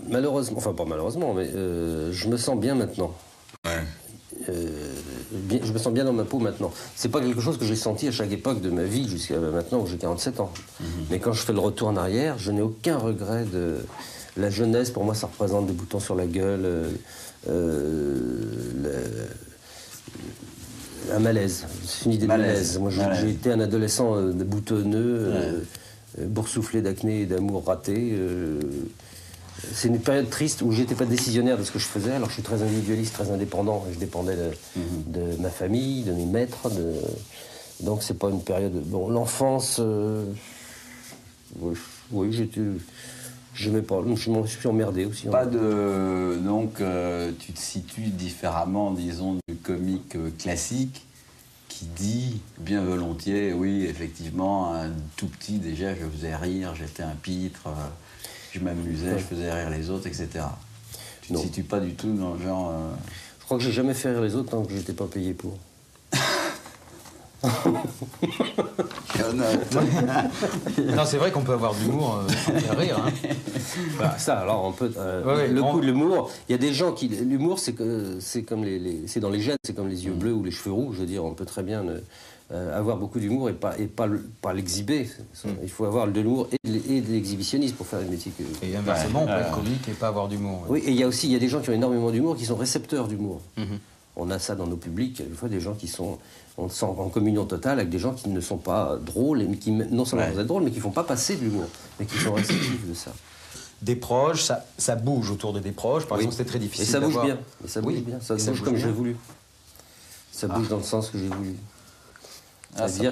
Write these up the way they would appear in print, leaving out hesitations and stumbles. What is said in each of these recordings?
Malheureusement, enfin pas malheureusement, mais je me sens bien maintenant. Ouais. Je me sens bien dans ma peau maintenant. C'est pas quelque chose que j'ai senti à chaque époque de ma vie jusqu'à maintenant où j'ai 47 ans. Mais quand je fais le retour en arrière, je n'ai aucun regret de la jeunesse. Pour moi, ça représente des boutons sur la gueule, un malaise. C'est une idée de malaise. Moi, j'ai été un adolescent boutonneux, boursouflé d'acné et d'amour raté. C'est une période triste où j'étais pas décisionnaire de ce que je faisais. Alors je suis très individualiste, très indépendant. Je dépendais de ma famille, de mes maîtres. Donc c'est pas une période... Bon, l'enfance... Oui, j'aimais pas. Je me suis emmerdé aussi. Pas de... Donc tu te situes différemment, disons, du comique classique qui dit bien volontiers, oui, effectivement, un tout petit déjà, je faisais rire, j'étais un pitre... Je m'amusais, je faisais rire les autres, etc. Tu ne te situes pas du tout dans le genre... Je crois que j'ai jamais fait rire les autres tant que je n'étais pas payé pour. Non, c'est vrai qu'on peut avoir de l'humour sans faire rire. Hein. Bah, ça, alors on peut... coup de l'humour, il y a des gens qui... L'humour, c'est comme c'est dans les gènes, c'est comme les yeux bleus ou les cheveux roux. Je veux dire, on peut très bien... avoir beaucoup d'humour et pas l'exhiber. Il faut avoir de l'humour et de l'exhibitionnisme pour faire le métier que... Et inversement, on peut être comique et pas avoir d'humour. Oui, et il y a des gens qui ont énormément d'humour, qui sont récepteurs d'humour. On a ça dans nos publics, des fois des gens qui sont... On se sent en communion totale avec des gens qui ne sont pas drôles, mais qui non seulement vont être drôles, mais qui ne font pas passer de l'humour, mais qui sont réceptifs de ça. Des proches, ça bouge autour de des proches. Par exemple, c'était très difficile. Et ça bouge bien. Et ça bouge bien. Ça bouge comme j'ai voulu. Ça bouge dans le sens que j'ai voulu. C'est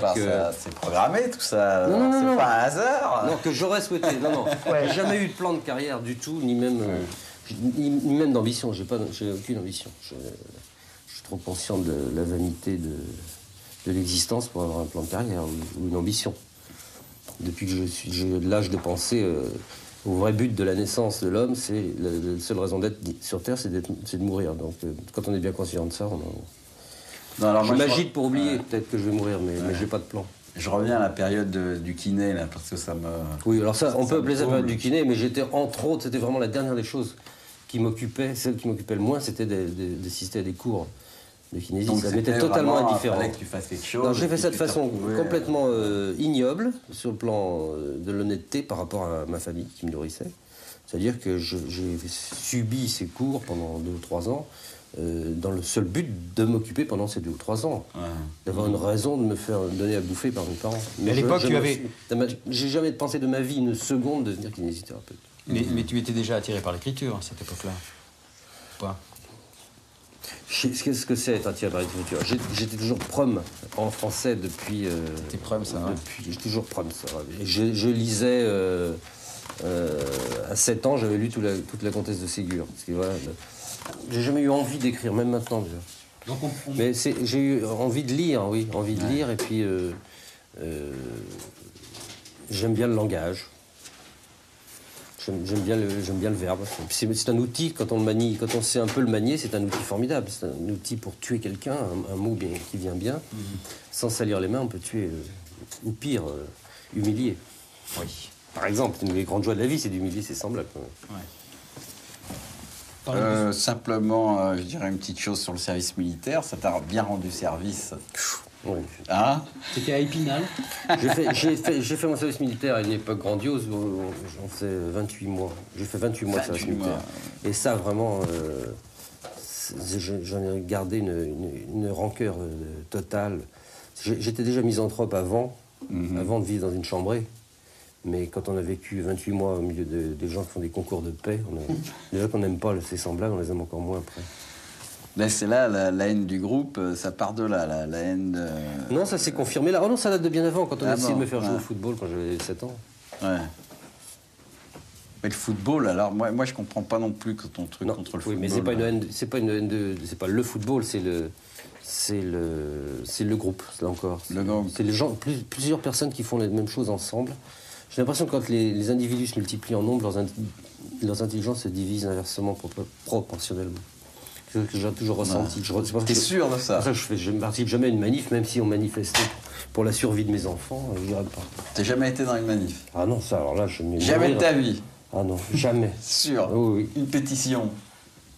programmé tout ça, c'est pas un hasard. Non, que j'aurais souhaité. Non. J'ai jamais eu de plan de carrière du tout, ni même d'ambition. J'ai aucune ambition. Je suis trop conscient de la vanité de l'existence pour avoir un plan de carrière ou une ambition. Depuis que j'ai l'âge de penser au vrai but de la naissance de l'homme, c'est la seule raison d'être sur Terre, c'est de mourir. Donc quand on est bien conscient de ça, je m'agite pour oublier, peut-être que je vais mourir, mais j'ai pas de plan. Je reviens à la période du kiné, là, parce que ça me... Oui, alors ça, on peut appeler ça la période du kiné, mais j'étais, entre autres, c'était vraiment la dernière des choses qui m'occupait, celle qui m'occupait le moins, c'était d'assister à des cours de kinésie. Donc ça m'était totalement indifférent. Il fallait que tu fasses quelque chose. J'ai fait ça de façon complètement ignoble, sur le plan de l'honnêteté par rapport à ma famille qui me nourrissait. C'est-à-dire que j'ai subi ces cours pendant 2 ou 3 ans, dans le seul but de m'occuper pendant ces 2 ou 3 ans. D'avoir une raison de me faire donner à bouffer par mes parents. Mais à l'époque, tu avais... J'ai jamais pensé de ma vie une seconde de devenir kinésithérapeute. Mais tu étais déjà attiré par l'écriture à cette époque-là? Pas? Qu'est-ce que c'est être attiré par l'écriture? J'étais toujours prom en français depuis... T'es prom, ça, hein? J'ai toujours prom, ça. Je lisais... à 7 ans, j'avais lu toute la Comtesse de Ségur. Parce que, voilà, j'ai jamais eu envie d'écrire, même maintenant déjà. Mais j'ai eu envie de lire, oui, envie de lire, et puis j'aime bien le langage. J'aime bien le verbe. C'est un outil, quand on le manie, quand on sait un peu le manier, c'est un outil formidable. C'est un outil pour tuer quelqu'un, un mot qui vient bien. Sans salir les mains, on peut tuer, ou pire, humilier. Oui. Par exemple, une des grandes joies de la vie, c'est d'humilier ses semblables. Simplement, je dirais une petite chose sur le service militaire. Ça t'a bien rendu service. Oui. Hein? C'était à Épinal. J'ai fait mon service militaire à une époque grandiose où j'en faisais 28 mois. J'ai fait 28 mois de service militaire. Et ça, vraiment, j'en ai gardé une rancœur totale. J'étais déjà misanthrope avant de vivre dans une chambrée. Mais quand on a vécu 28 mois au milieu des gens qui font des concours de paix, déjà qu'on n'aime pas ces semblables, on les aime encore moins après. Ben, c'est là la haine du groupe, ça part de là, la haine de... Non, ça s'est confirmé là. Oh non, ça date de bien avant, quand on a essayé de me faire jouer ouais. au football quand j'avais 7 ans. Ouais. Mais le football, alors moi je comprends pas non plus que ton truc contre le football. Oui, mais c'est pas une haine, c'est pas le football, c'est le groupe, là encore. C'est les gens, plusieurs personnes qui font les mêmes choses ensemble. J'ai l'impression que quand les individus se multiplient en nombre, leurs intelligences se divisent inversement proportionnellement. C'est ce que j'ai toujours ressenti. T'es sûr de ça? Je ne participe jamais à une manif, même si on manifestait pour la survie de mes enfants, je dirais pas. T'as jamais été dans une manif? Ah non, ça, alors là, je me jamais de ta vie? Ah non, jamais. Sûr? Oui. Une pétition?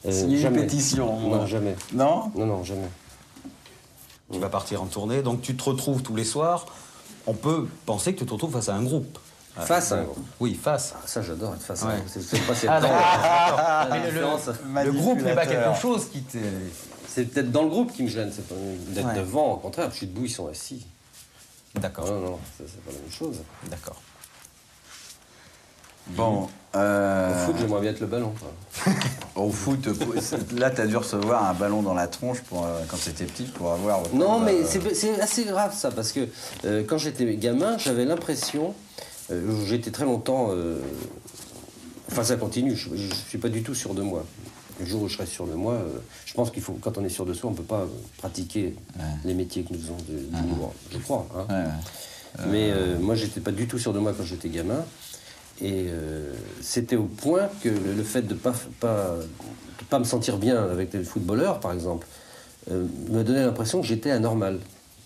Signer une pétition? Non, jamais. Non? Non, jamais. Tu vas partir en tournée, donc tu te retrouves tous les soirs. On peut penser que tu te retrouves face à un groupe. Face à un groupe? Oui, face. Ah, ça, j'adore être face à Ouais. un groupe. C'est pas cette Le groupe n'est pas quelque chose qui te... C'est peut-être dans le groupe qui me gêne, c'est pas d'être devant, au contraire, je suis debout, ils sont assis. D'accord. Non, c'est pas la même chose. D'accord. Bon. Au foot, j'aimerais bien être le ballon. Quoi. Au foot, là, t'as dû recevoir un ballon dans la tronche quand t'étais petit pour avoir... Non, mais c'est assez grave ça, parce que quand j'étais gamin, j'avais l'impression, j'étais très longtemps... Enfin, ça continue, je ne suis pas du tout sûr de moi. Le jour où je serai sûr de moi, je pense qu'il faut, quand on est sûr de soi, on ne peut pas pratiquer les métiers que nous faisons du libre, je crois. Hein. Mais moi, j'étais pas du tout sûr de moi quand j'étais gamin. Et c'était au point que le fait de pas me sentir bien avec les footballeurs, par exemple, me donnait l'impression que j'étais anormal.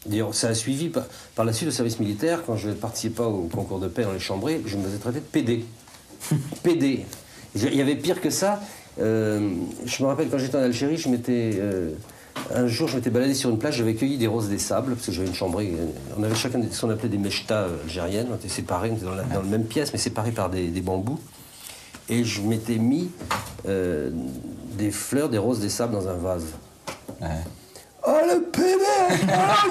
D'ailleurs, ça a suivi par la suite au service militaire. Quand je ne participais pas au concours de paix dans les chambrées, je me faisais traiter de PD. PD. Il y avait pire que ça. Je me rappelle quand j'étais en Algérie, un jour, je m'étais baladé sur une plage, j'avais cueilli des roses des sables, parce que j'avais une chambrée. On avait chacun ce qu'on appelait des mechtas algériennes, on était séparés, on était dans la même pièce, mais séparés par des bambous. Et je m'étais mis des fleurs, des roses des sables dans un vase. Ouais. Oh le PD! Oh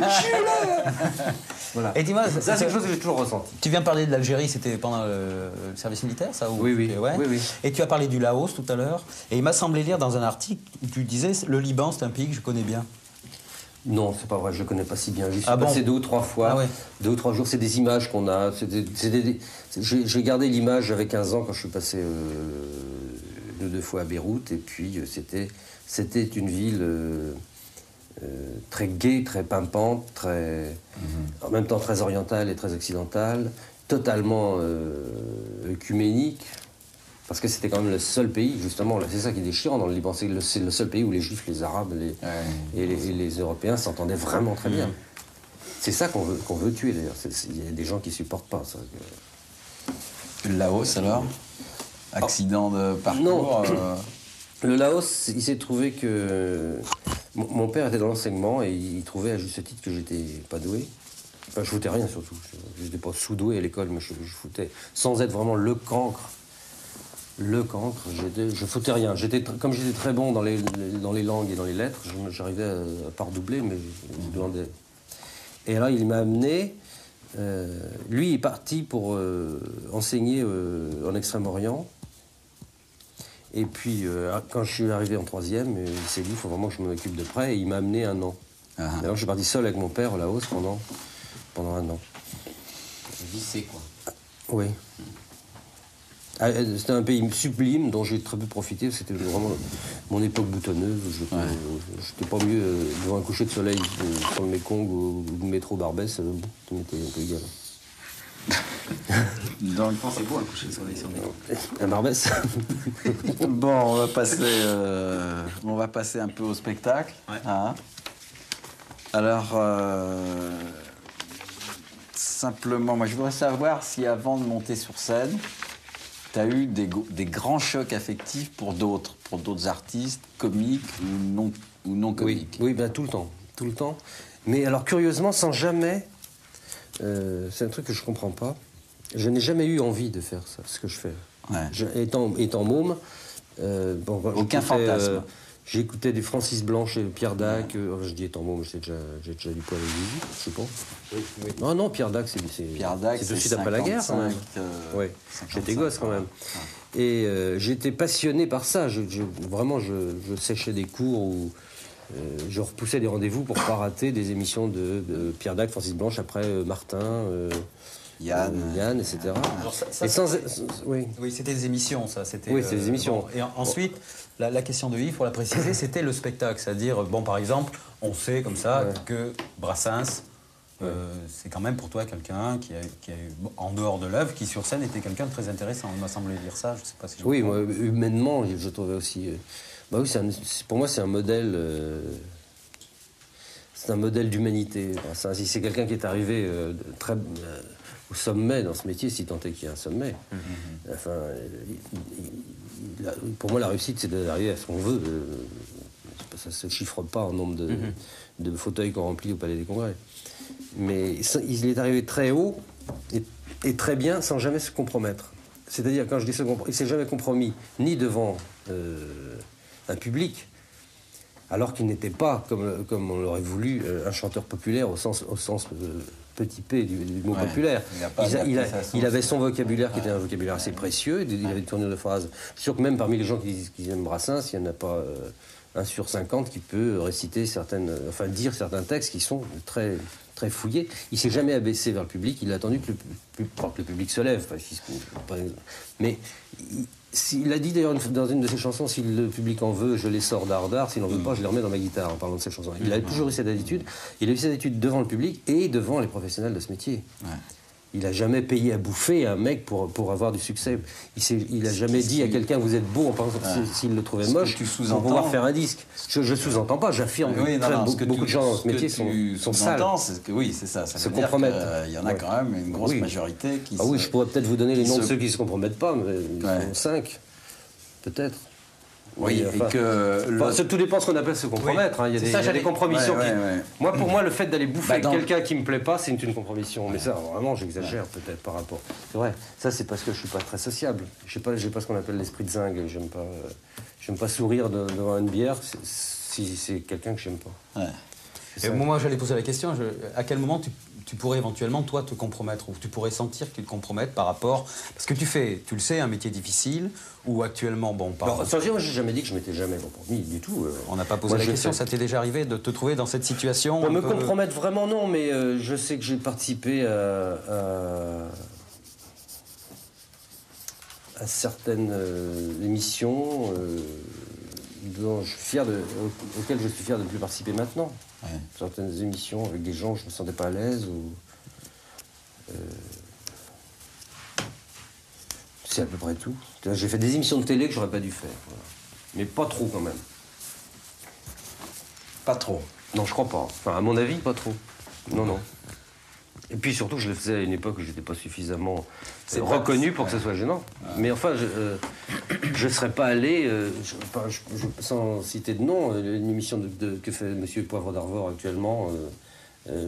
le Voilà. Et dis-moi, ça, c'est quelque chose que j'ai toujours ressenti. Tu viens de parler de l'Algérie, c'était pendant le service militaire, ça ou... Oui. Et tu as parlé du Laos tout à l'heure. Et il m'a semblé lire dans un article où tu disais le Liban, c'est un pays que je connais bien. Non, c'est pas vrai, je le connais pas si bien. J'y suis bon passé 2 ou 3 fois. Ah ouais. 2 ou 3 jours, c'est des images qu'on a. J'ai gardé l'image, j'avais 15 ans quand je suis passé 2 fois à Beyrouth. Et puis, c'était une ville très gaie, très pimpante, en même temps très orientale et très occidentale, totalement œcuménique. Parce que c'était quand même le seul pays, justement, c'est ça qui est déchirant dans le Liban, c'est le seul pays où les Juifs, les Arabes et les Européens s'entendaient vraiment très bien. C'est ça qu'on veut tuer, d'ailleurs. Il y a des gens qui ne supportent pas ça. Le Laos, alors? Accident de parcours? Non. Le Laos, il s'est trouvé que... Mon père était dans l'enseignement et il trouvait à juste titre que j'étais pas doué. Enfin, je foutais rien, surtout. Je n'étais pas sous-doué à l'école, mais je foutais... Sans être vraiment le cancre, je foutais rien. Comme j'étais très bon dans les langues et dans les lettres, j'arrivais à pas redoubler, mais je demandais. Et là, il m'a amené... lui, il est parti pour enseigner en Extrême-Orient. Et puis, quand je suis arrivé en 3e, il s'est dit, il faut vraiment que je m'en occupe de près, et il m'a amené 1 an. Alors, je suis parti seul avec mon père au Laos pendant 1 an. Lycée, quoi. Oui. C'était un pays sublime dont j'ai très peu profité. C'était vraiment mon époque boutonneuse. Je n'étais pas mieux devant un coucher de soleil sur le Mekong ou le métro Barbès. Ça m'était un peu égal. Donc, c'est beau un coucher de soleil sur le Mekong. À Barbès. Bon, on va passer un peu au spectacle. Ouais. Hein. Alors, simplement, moi je voudrais savoir si avant de monter sur scène, tu as eu des grands chocs affectifs pour d'autres artistes, comiques ou non comiques. Oui, ben, tout le temps. Mais alors, curieusement, sans jamais... c'est un truc que je comprends pas. Je n'ai jamais eu envie de faire ça, ce que je fais. Ouais. Étant môme... Aucun fantasme. J'écoutais du Francis Blanche et Pierre Dac. Je dis étant bon, j'ai déjà lu Paul Lévy, je sais pas. Oui. Non, Pierre Dac, c'est tout de suite après la guerre, quand même. Oui, j'étais gosse, quand même. Et j'étais passionné par ça. Vraiment, je séchais des cours où je repoussais des rendez-vous pour pas rater des émissions de Pierre Dac, Francis Blanche, après Martin... Yann, etc. Alors oui, c'était des émissions, ça. Oui, c'est des émissions. Bon. Et ensuite, la question de Yves, pour la préciser, c'était le spectacle. C'est-à-dire, bon, par exemple, on sait comme ça que Brassens, c'est quand même pour toi quelqu'un qui a eu, en dehors de l'œuvre, qui sur scène était quelqu'un de très intéressant. Il m'a semblé dire ça, je ne sais pas si je Oui, moi, humainement, je trouvais aussi... bah oui, pour moi, c'est un modèle... c'est un modèle d'humanité. C'est quelqu'un qui est arrivé au sommet dans ce métier, si tant est qu'il y a un sommet. Enfin, pour moi, la réussite, c'est d'arriver à ce qu'on veut. Ça ne se chiffre pas en nombre de fauteuils qu'on remplit au Palais des Congrès. Mais il est arrivé très haut et très bien sans jamais se compromettre. C'est-à-dire, quand je dis il ne s'est jamais compromis ni devant un public, alors qu'il n'était pas, comme on l'aurait voulu, un chanteur populaire au sens petit p du mot populaire. Il avait son vocabulaire qui était un vocabulaire assez précieux, il avait des tournures de phrases. Je suis sûr que même parmi les gens qui aiment Brassens, il n'y en a pas 1 sur 50 qui peut réciter dire certains textes qui sont très, très fouillés. Il ne s'est jamais abaissé vers le public, il a attendu que le public se lève. Mais il a dit d'ailleurs dans une de ses chansons, si le public en veut, je les sors d'art, s'il n'en veut pas, je les remets dans ma guitare, en parlant de ses chansons. Il a toujours eu cette attitude. Il a eu cette attitude devant le public et devant les professionnels de ce métier. Ouais. Il n'a jamais payé à bouffer un mec pour avoir du succès. Il n'a jamais dit à quelqu'un, vous êtes beau, en pensant s'il le trouvait moche, pour pouvoir faire un disque. Je sous-entends pas, j'affirme que beaucoup de gens dans ce métier sont sales. Oui, c'est ça. Ça se compromettent. Il y en a quand même une grosse majorité qui oui, je pourrais peut-être vous donner les noms de ceux qui ne se compromettent pas, mais ils sont 5, peut-être. Oui, et que... tout dépend de ce qu'on appelle se compromettre. Il y a des compromissions. Moi, pour moi, le fait d'aller bouffer avec quelqu'un qui ne me plaît pas, c'est une compromission. Mais ça, vraiment, j'exagère peut-être par rapport... C'est vrai, ça, c'est parce que je ne suis pas très sociable. Je n'ai pas ce qu'on appelle l'esprit de zingue. J'aime pas sourire devant une bière si c'est quelqu'un que je n'aime pas. Ouais. Et moi, j'allais poser la question, à quel moment tu pourrais éventuellement, toi, te compromettre, ou tu pourrais sentir qu'il te compromette par rapport... Parce que tu le sais, un métier difficile, où actuellement, bon... Moi, j'ai jamais dit que je m'étais jamais compromis, du tout. On n'a pas posé la question, ça t'est déjà arrivé de te trouver dans cette situation me compromettre vraiment, non, mais je sais que j'ai participé à certaines émissions auxquelles je suis fier de ne plus participer maintenant. Ouais. Certaines émissions avec des gens où je ne me sentais pas à l'aise. C'est à peu près tout. J'ai fait des émissions de télé que j'aurais pas dû faire. Voilà. Mais pas trop quand même. Pas trop? Non, je crois pas. Enfin, à mon avis, pas trop. Non. Et puis surtout, je le faisais à une époque où je n'étais pas suffisamment reconnu pour que ce soit gênant. Ouais. Mais enfin, je ne serais pas allé, sans citer de nom, une émission que fait M. Poivre d'Arvor actuellement,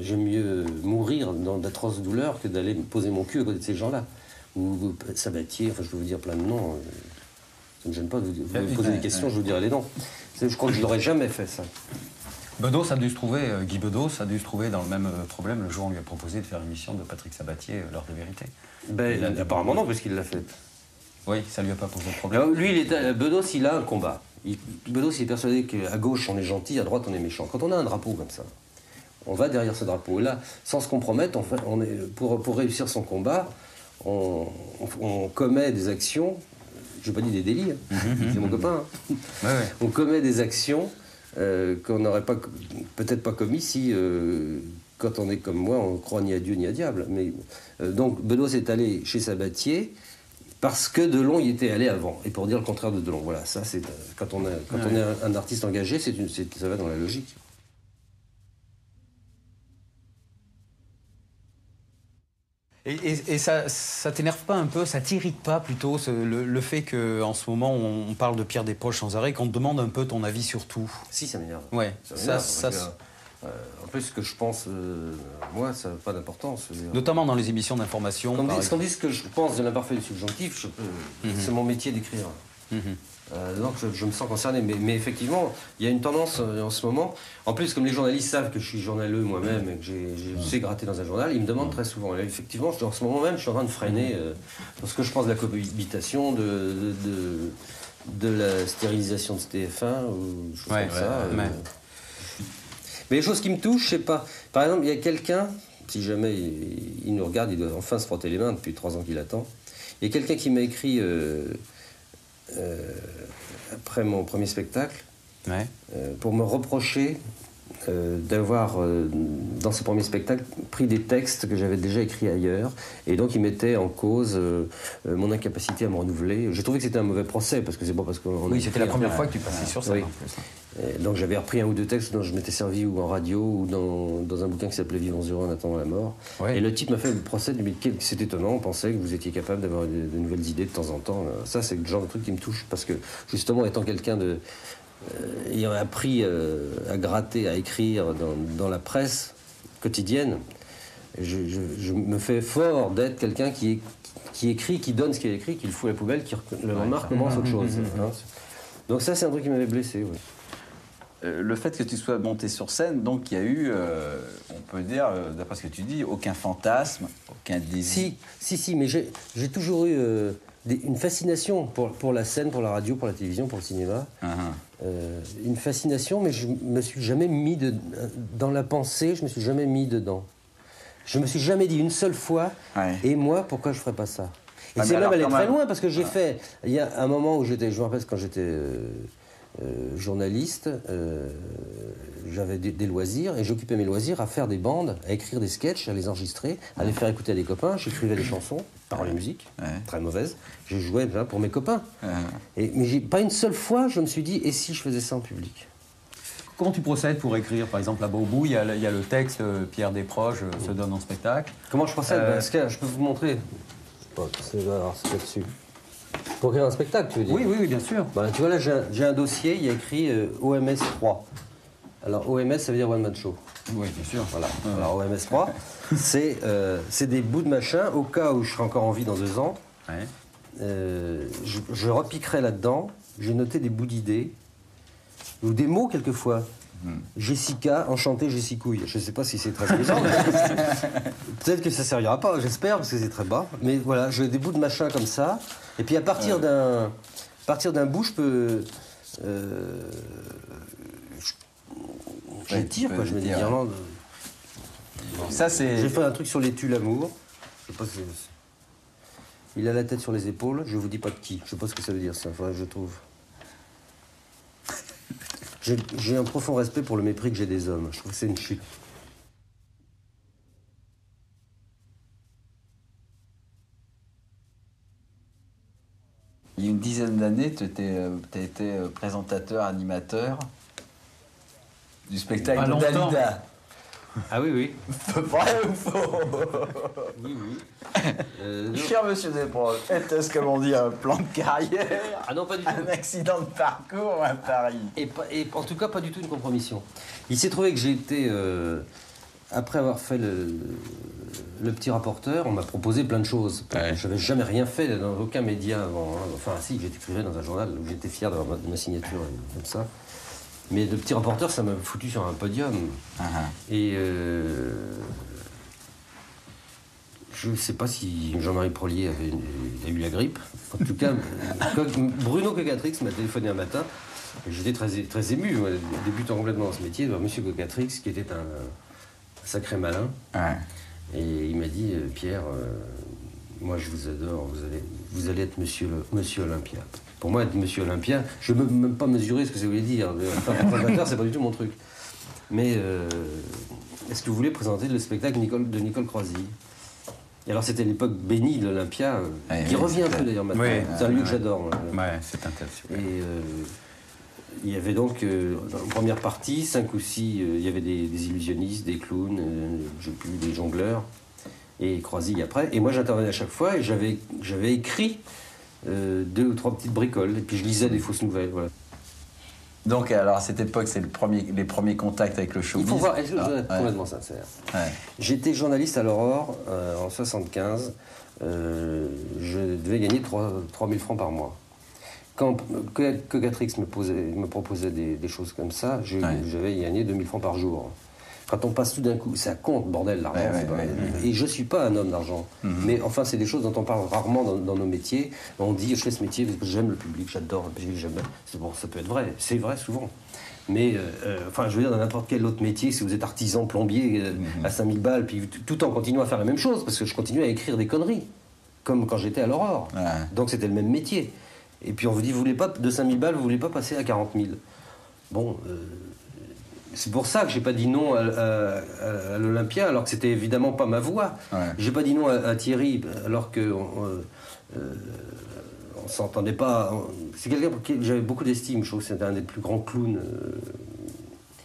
j'aime mieux mourir dans d'atroces douleurs que d'aller me poser mon cul à côté de ces gens-là. Ou Sabatier, enfin je peux vous dire plein de noms. Ça ne me gêne pas de vous poser des questions, je vous dirai les noms. Je crois que je n'aurais jamais fait ça. Bedos a dû se trouver, Guy Bedos a dû se trouver dans le même problème le jour où on lui a proposé de faire l'émission de Patrick Sabatier, L'heure de vérité. Apparemment non, parce qu'il l'a fait. Oui, ça lui a pas posé de problème. Alors, lui, Bedos, il a un combat. Bedos, il est persuadé qu'à gauche, on est gentil, à droite, on est méchant. Quand on a un drapeau comme ça, on va derrière ce drapeau. Et là, sans se compromettre, pour réussir son combat, on commet des actions, je n'ai pas dit des délits, c'est mon copain. On commet des actions qu'on n'aurait peut-être pas commis si, quand on est comme moi, on ne croit ni à Dieu ni à diable. Mais, donc Bedos est allé chez Sabatier parce que Delon y était allé avant, et pour dire le contraire de Delon. Voilà, ça c'est quand on est un artiste engagé, ça va dans la logique. Et ça t'énerve pas un peu, ça t'irrite pas plutôt le fait qu'en ce moment on parle de Pierre Desproges sans arrêt, qu'on te demande un peu ton avis sur tout? Si, ça m'énerve. Ouais, en plus, ce que je pense, moi, ça n'a pas d'importance. Notamment dans les émissions d'information. Quand on dit ce que je pense de l'imparfait du subjonctif, c'est mon métier d'écrire. Donc je me sens concerné, mais effectivement, il y a une tendance en ce moment. En plus, comme les journalistes savent que je suis journaleux moi-même et que je sais gratter dans un journal, ils me demandent très souvent. Et effectivement, en ce moment même, je suis en train de freiner parce que je pense de la cohabitation, de la stérilisation de TF1 ou choses comme ça. Mais les choses qui me touchent, je sais pas. Par exemple, il y a quelqu'un, si jamais il nous regarde, il doit enfin se frotter les mains depuis 3 ans qu'il attend. Il y a quelqu'un qui m'a écrit après mon premier spectacle pour me reprocher d'avoir, dans ce premier spectacle, pris des textes que j'avais déjà écrits ailleurs. Et donc, il mettait en cause mon incapacité à me renouveler. J'ai trouvé que c'était un mauvais procès, parce que c'est pas parce qu'on... Oui, c'était la première fois que tu passais sur scène, oui. en plus. Et donc, j'avais repris 1 ou 2 textes dont je m'étais servi ou en radio ou dans un bouquin qui s'appelait « Vivons heureux en attendant la mort ». Et le type m'a fait le procès, il m'a dit « C'est étonnant, on pensait que vous étiez capable d'avoir de nouvelles idées de temps en temps. » Ça, c'est le genre de truc qui me touche, parce que, justement, étant quelqu'un de... ayant appris à gratter, à écrire dans la presse quotidienne, je me fais fort d'être quelqu'un qui écrit, qui donne ce qu'il a écrit, qui le fout à la poubelle, qui le lendemain recommence autre chose. Donc ça, c'est un truc qui m'avait blessé. Oui. Le fait que tu sois monté sur scène, donc il y a eu, on peut dire, d'après ce que tu dis, aucun fantasme, aucun désir. Si, mais j'ai toujours eu une fascination pour la scène, pour la radio, pour la télévision, pour le cinéma. Une fascination, mais je me suis jamais mis dans la pensée, je me suis jamais mis dedans. Je me suis jamais dit une seule fois, et moi, pourquoi je ferais pas ça? Et c'est même aller très loin, parce que j'ai fait, il y a un moment où je me rappelle quand j'étais journaliste, j'avais des loisirs, et j'occupais mes loisirs à faire des bandes, à écrire des sketchs, à les enregistrer, à les faire écouter à des copains. J'écrivais des chansons, paroles et musique, très mauvaises. Je jouais là pour mes copains. Mais pas une seule fois, je me suis dit, et si je faisais ça en public? Comment tu procèdes pour écrire? Par exemple, là-bas au bout, il y a le texte Pierre Desproges se donne en spectacle. Comment je procède? Je peux vous montrer. C'est là-dessus. Pour écrire un spectacle, tu veux dire? Oui, bien sûr. Tu vois, là, j'ai un dossier, il y a écrit OMS 3. Alors, OMS, ça veut dire One Man Show. Oui, bien sûr. Voilà. Alors, OMS 3, c'est des bouts de machin, au cas où je serai encore en vie dans 2 ans. Je repiquerai là-dedans, j'ai noté des bouts d'idées, ou des mots, quelquefois. Jessica, enchantée Jessicouille. Je ne sais pas si c'est très amusant. Peut-être que ça ne servira pas, j'espère, parce que c'est très bas. Mais voilà, j'ai des bouts de machin comme ça. Et puis à partir d'un bout, je peux... j'étire, quoi. Je mets des guirlandes. Ça, c'est... J'ai fait un truc sur les l'amour. Je sais pas si... Il a la tête sur les épaules, je vous dis pas de qui. Je sais pas ce que ça veut dire, ça. Faudrait que je trouve. J'ai un profond respect pour le mépris que j'ai des hommes. Je trouve que c'est une chute. Il y a une dizaine d'années, tu as été présentateur, animateur du spectacle de Dalida. Ah oui. Vrai ou faux? Oui. Cher monsieur Desproges, est-ce que l'on dit un plan de carrière? Ah non, pas du tout. Un accident de parcours ou un pari? Et en tout cas, pas du tout une compromission. Il s'est trouvé que j'ai été... après avoir fait le petit rapporteur, on m'a proposé plein de choses. Je n'avais jamais rien fait dans aucun média avant. Enfin, si, j'écrivais dans un journal où j'étais fier d'avoir ma signature comme ça. Mais le petit rapporteur, ça m'a foutu sur un podium. Et je ne sais pas si Jean-Marie Prolier a eu la grippe. En tout cas, Bruno Cocatrix m'a téléphoné un matin. J'étais très ému, moi, débutant complètement dans ce métier, de voir monsieur Cocatrix, qui était un sacré malin. Et il m'a dit, Pierre, moi je vous adore, vous allez être monsieur Olympia. Pour moi, être monsieur Olympia, je ne peux même pas mesurer ce que ça voulait dire. Faire c'est pas du tout mon truc. Mais est-ce que vous voulez présenter le spectacle de Nicole Croisy? Et alors, c'était l'époque bénie de l'Olympia, qui revient un peu d'ailleurs maintenant. C'est un lieu que j'adore. C'est intéressant. Et il y avait donc, en première partie, 5 ou 6, il y avait des illusionnistes, des clowns, des jongleurs, et Croisy après. Et moi, j'intervenais à chaque fois, et j'avais écrit 2 ou 3 petites bricoles, et puis je lisais des fausses nouvelles, voilà. Donc, alors, à cette époque, c'est les premiers contacts avec le showbiz. Il faut voir, je dois être complètement sincère. J'étais journaliste à l'Aurore en 75. Je devais gagner 3 000 francs par mois. quand Cocatrix me proposait des choses comme ça, j'avais gagné 2000 francs par jour. Quand on passe tout d'un coup, ça compte, bordel, l'argent. Et je ne suis pas un homme d'argent. Mais enfin, c'est des choses dont on parle rarement dans nos métiers. On dit, je fais ce métier parce que j'aime le public, j'adore. Bon, ça peut être vrai, c'est vrai souvent. Mais, enfin, je veux dire, dans n'importe quel autre métier, si vous êtes artisan, plombier, à 5000 balles, puis tout en continuant à faire la même chose, parce que je continuais à écrire des conneries, comme quand j'étais à l'Aurore. Donc c'était le même métier. Et puis on vous dit, vous voulez pas, de 5000 balles, vous voulez pas passer à 40 000. Bon... c'est pour ça que j'ai pas dit non à l'Olympia, alors que c'était évidemment pas ma voix. J'ai pas dit non à Thierry, alors que on s'entendait pas. C'est quelqu'un pour qui j'avais beaucoup d'estime. Je trouve que c'était un des plus grands clowns.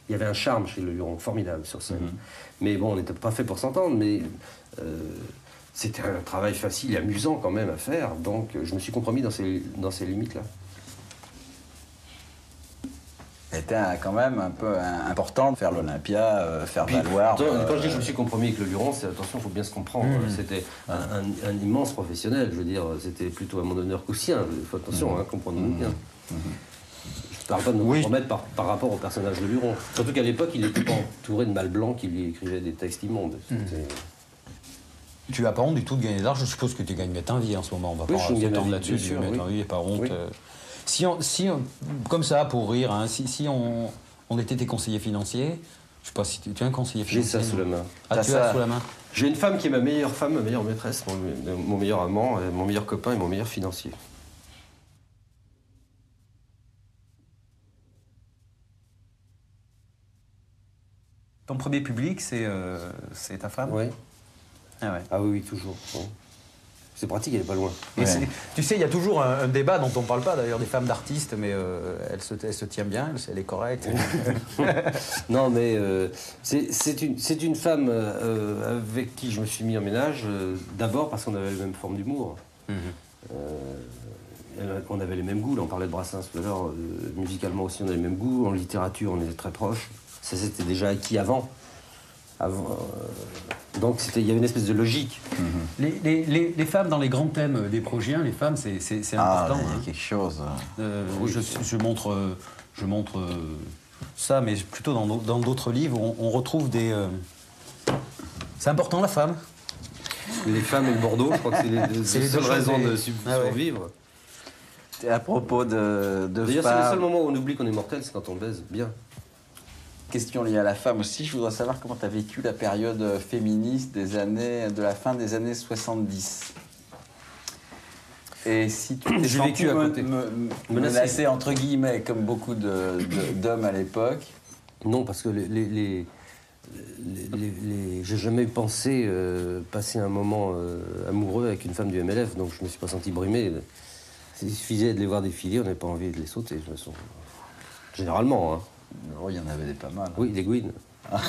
Il y avait un charme chez le Luron, formidable sur scène. Mais bon, on n'était pas fait pour s'entendre, mais c'était un travail facile et amusant quand même à faire. Donc je me suis compromis dans ces limites-là. C'était quand même un peu important de faire l'Olympia, faire valoir. Quand je dis que je me suis compromis avec le Luron, c'est attention, il faut bien se comprendre. C'était un immense professionnel, je veux dire, c'était plutôt à mon honneur qu'au sien. Il faut attention, comprenez-nous bien. Je ne parle pas de me compromettre par rapport au personnage de Luron. Surtout qu'à l'époque, il était entouré de mâles blancs qui lui écrivaient des textes immondes. Tu n'as pas honte du tout de gagner de l'argent. Je suppose que tu gagnes bien ta vie en ce moment. On va pas s'entendre là-dessus. Tu gagnes ta vie et pas honte. Si on, comme ça, pour rire, hein, si on était tes conseillers financiers, je sais pas si tu es un conseiller financier. J'ai ça sous la main. Ah, tu as sous la main. J'ai une femme qui est ma meilleure femme, ma meilleure maîtresse, mon meilleur amant, mon meilleur copain et mon meilleur financier. Ton premier public, c'est ta femme? Oui. Ah oui, toujours. Oui. C'est pratique, elle n'est pas loin. Tu sais, il y a toujours un débat dont on ne parle pas d'ailleurs des femmes d'artistes, mais elle se tient bien, elle est correcte. Non, mais c'est une femme avec qui je me suis mis en ménage, d'abord parce qu'on avait la même forme d'humour. On avait les mêmes goûts, là, on parlait de Brassens tout à l'heure, musicalement aussi on avait les mêmes goûts, en littérature on était très proches. Ça c'était déjà acquis avant. Donc il y avait une espèce de logique. Les femmes dans les grands thèmes des Progiens, les femmes, c'est important. Il y a quelque chose. Je montre ça, mais plutôt dans d'autres livres, on retrouve des... C'est important la femme. Les femmes et le Bordeaux, je crois que c'est les seules raisons de survivre. À propos de D'ailleurs, c'est le seul moment où on oublie qu'on est mortel, c'est quand on baise bien. Question liée à la femme aussi, je voudrais savoir comment tu as vécu la période féministe de la fin des années 70. Et si tu t'es senti menacé entre guillemets, comme beaucoup d'hommes à l'époque. Non, parce que j'ai jamais pensé passer un moment amoureux avec une femme du MLF, donc je me suis pas senti brimé. Il suffisait de les voir défiler, on n'avait pas envie de les sauter, de toute façon. Généralement, hein. Oh, il y en avait pas mal. Hein. Oui, des Gouines. Là,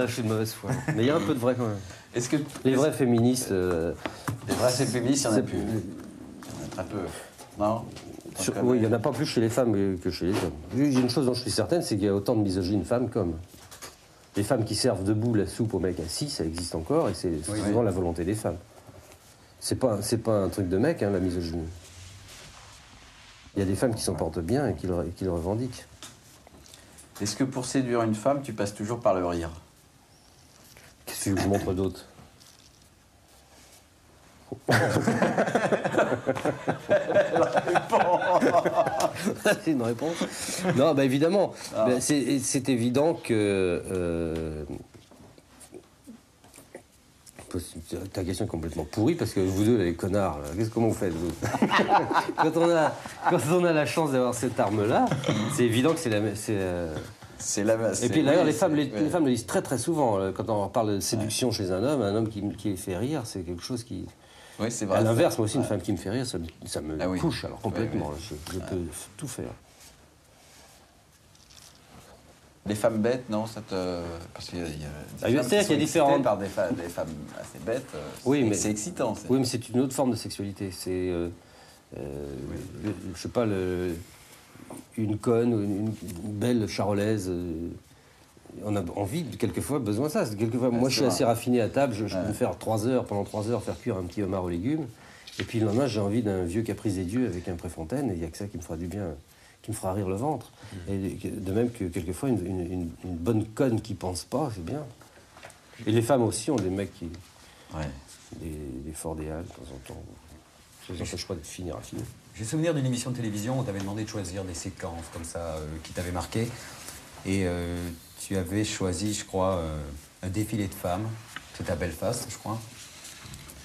je suis de mauvaise foi. Mais il y a un peu de vrai quand même. Les vrais féministes... Les vrais féministes, il y en a plus. Il y en a très peu. Non oui, il n'y en a pas plus chez les femmes que chez les hommes. Il y a une chose dont je suis certaine, c'est qu'il y a autant de misogynes femmes qu'hommes. Les femmes qui servent debout la soupe au mec assis, ça existe encore, et c'est souvent la volonté des femmes. C'est pas un truc de mec, hein, la misogynie. Il y a des femmes qui s'en portent bien et qui le revendiquent. Est-ce que pour séduire une femme, tu passes toujours par le rire? Qu'est-ce que je montre d'autre? C'est une réponse. Non, bah évidemment. Bah, c'est évident que... ta question est complètement pourrie parce que vous deux, les connards, comment vous faites vous? quand on a la chance d'avoir cette arme-là, c'est évident que c'est la... Et puis d'ailleurs, les femmes le disent très très souvent. Quand on parle de séduction chez un homme qui fait rire, c'est quelque chose qui... Oui, c'est vrai. À l'inverse, moi aussi, une femme qui me fait rire, ça me couche alors complètement. Je peux tout faire. Les femmes bêtes, non, ça te... Parce qu'il y a des femmes qui sont excitées par des femmes assez bêtes. C'est excitant. Oui, mais c'est une autre forme de sexualité. C'est, je sais pas, une conne ou une belle charolaise. On a envie, quelquefois, besoin de ça. Quelquefois, moi, je suis assez raffiné à table. Je peux me faire pendant 3 heures, faire cuire un petit homard aux légumes. Et puis le lendemain, j'ai envie d'un vieux Caprice des dieux avec un Préfontaine, et il n'y a que ça qui me fera du bien, qui me fera rire le ventre. Et de même que quelquefois, une bonne conne qui pense pas, c'est bien. Et les femmes aussi ont des mecs qui... Des forts des halles, de temps en temps. Ça les empêche pas de finir à finir. J'ai souvenir d'une émission de télévision où tu avais demandé de choisir des séquences comme ça qui t'avaient marqué. Et tu avais choisi, je crois, un défilé de femmes. C'était à Belfast, je crois.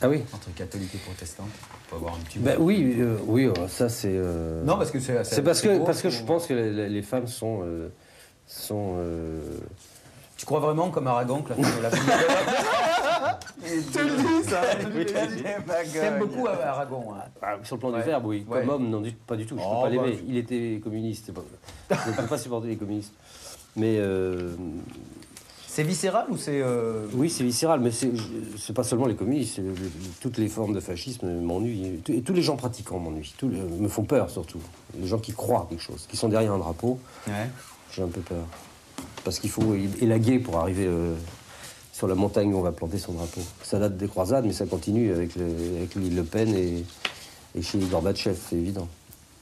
Ah oui. Entre catholiques et protestantes. Pour avoir un petit oui, ça c'est... Non, parce que c'est parce que je pense que les femmes sont... Tu crois vraiment, comme Aragon, que la femme... Il te le dit, ça. T'aimes beaucoup Aragon. Hein. Sur le plan du verbe, oui. Comme homme, non, pas du tout. Je ne peux pas l'aimer. Il était communiste. Je ne peux pas supporter les communistes. Mais... C'est viscéral ou c'est... Oui, c'est viscéral, mais c'est pas seulement les communistes. Toutes les formes de fascisme m'ennuient. Et tous les gens pratiquants m'ennuient. Me font peur, surtout. Les gens qui croient à quelque chose, qui sont derrière un drapeau. Ouais. J'ai un peu peur. Parce qu'il faut élaguer pour arriver sur la montagne où on va planter son drapeau. Ça date des croisades, mais ça continue avec Le Pen et chez Gorbatchev, c'est évident.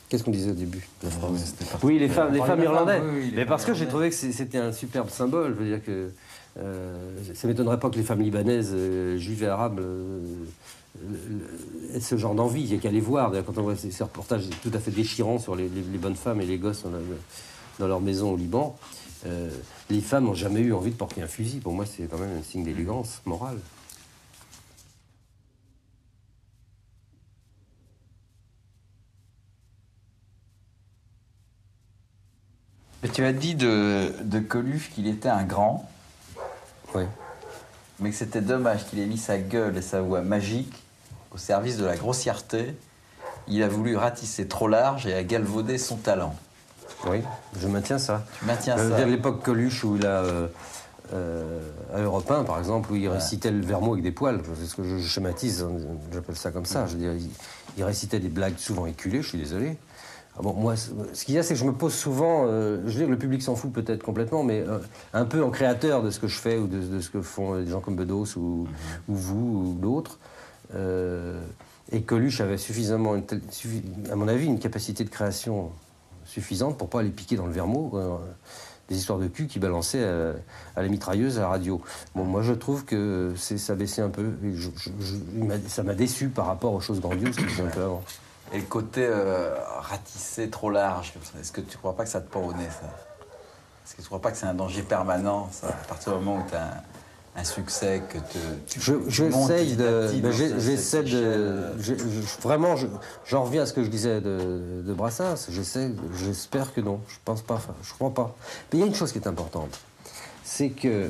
Qu'est-ce qu'on disait au début de la phrase ? Oui, les femmes irlandaises. Mais parce que j'ai trouvé que c'était un superbe symbole. Je veux dire que ça m'étonnerait pas que les femmes libanaises, juives et arabes, aient ce genre d'envie. Il n'y a qu'à les voir. D'ailleurs, quand on voit ces reportages tout à fait déchirants sur les bonnes femmes et les gosses dans leur maison au Liban, les femmes n'ont jamais eu envie de porter un fusil. Pour moi, c'est quand même un signe d'élégance morale. Tu as dit de Coluche qu'il était un grand, oui. Mais que c'était dommage qu'il ait mis sa gueule et sa voix magique au service de la grossièreté. Il a voulu ratisser trop large et a galvaudé son talent. Oui, je maintiens ça. Tu maintiens ça. À l'époque Coluche, où il a... à Europe 1, par exemple, où il récitait le Vermont avec des poils, c'est ce que je schématise, j'appelle ça comme ça. Je veux dire, il récitait des blagues souvent éculées, je suis désolé. Ah bon, moi, ce qu'il y a, c'est que je me pose souvent, je veux dire, le public s'en fout peut-être complètement, mais un peu en créateur de ce que je fais ou de ce que font des gens comme Bedos ou vous ou d'autres. Et Coluche avait suffisamment, à mon avis, une capacité de création suffisante pour pas aller piquer dans le Vermont des histoires de cul qui balançaient à la mitrailleuse à la radio. Bon, moi, je trouve que ça baissait un peu. Et ça m'a déçu par rapport aux choses grandioses qu'il faisait un peu avant. Et le côté ratissé trop large, est-ce que tu ne crois pas que ça te pend au nez, ça? Est-ce que tu ne crois pas que c'est un danger permanent, ça, à partir du moment où tu as un succès, que vraiment, j'en reviens à ce que je disais de Brassens. J'espère que non. Je pense pas. Je crois pas. Mais il y a une chose qui est importante, c'est que